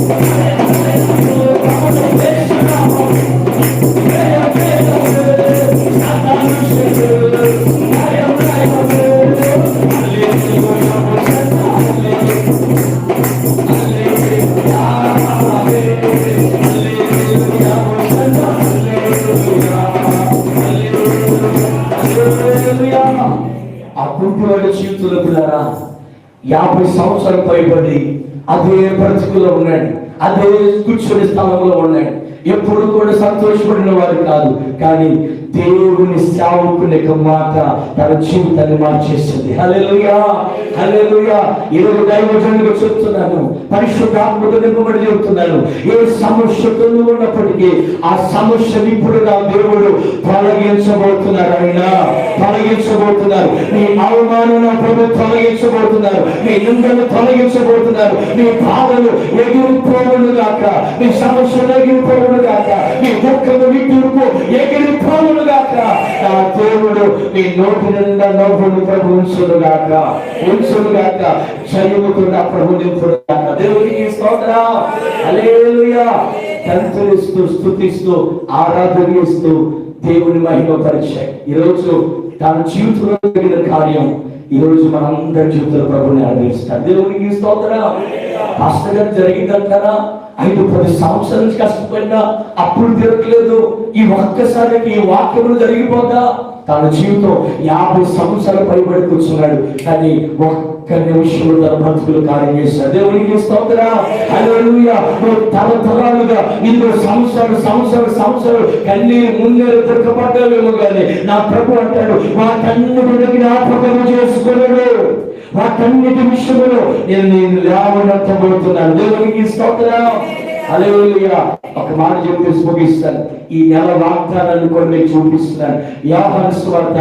ఆ గుంపులోని జీవితంలో పిల్లరా 50 సంవత్సరాలు పైబడి అదే బ్రతుకులో ఉన్నాడు, అదే కూర్చొని స్థలంలో ఉన్నాడు. ఎప్పుడు కూడా సంతోషపడిన వారు కాదు, కానీ దేవుని సేవకుని మాట తన జీవితాన్ని మార్చేస్తుంది. హల్లెలూయా, హల్లెలూయా. ఈరోజు దైవజనులకు చెప్తున్నాను, పరిశుద్ధాత్మతో నింపబడి చెబుతున్నాను, ఏ సమస్యతో ఉన్నప్పటికీ ఆ సమస్యను ఇప్పుడు నా దేవుడు తొలగించబోతున్నారు. ఆయన తొలగించబోతున్నారు. నీ అవమానం నా ప్రభు తొలగించబోతున్నారు, నీ నిందలు తొలగించబోతున్నారు, నీ బాధలు ఎగిరిపోవును గాక, నీ సమస్యలు ఎగిరిపోవును గాక, నీ దుఃఖము నీ తూర్పు ఎగిరిపోవును గాక. నా దేవుడు నీ నోటి నిండా నవ్వును ప్రభు ఉంచును గాక, ఉంచును గాక. జయముతో నా ప్రభు నింపును గాక. దేవునికి స్తోత్రం. హల్లెలూయా. తంతులిస్తూ స్తుతిస్తూ ఆరాధన చేస్తూ దేవుని మహిమపరిచాయి. ఈరోజు తన జీవితంలో జరిగిన కార్యం ఈరోజు మనందరి జీవితంలో ప్రభుని ఆదరిస్తారు. దేవునికి స్తోత్రం. పాస్టర్ గారు జరిగిందంటారా? 5-10 సంవత్సరాల నుంచి కష్టపడినా అప్పుడు తిరగలేదు. ఈ ఒక్కసారికి ఈ వాక్యములు జరిగిపోతా. తన జీవితం 50 సంవత్సరాలు పైబడి కూర్చున్నాడు, కానీ ఒక్క నిమిషంలో తన బ్రతుకులు కార్యం చేశాడు. దేవునికి స్తోత్రం. హల్లెలూయా. తరతరాలుగా ఇన్ని సంవత్సరాలు కన్నీరు మున్నీరు దుఃఖపడ్డావేమో కానీ నా ప్రభు అంటాడు, వాటన్నిటిని జ్ఞాపకం చేసుకున్నాడు. వాటన్నిటి విషయంలో నేను లేవనెత్తబోతున్నాను. దేవునికి స్తోత్రం. హల్లెలూయా. ఒక మాట చెప్పేసి ముగిస్తాను. ఈ నెల వాగ్దానాన్ని కూడా మీకు చూపిస్తున్నాను. యోహాను సువార్త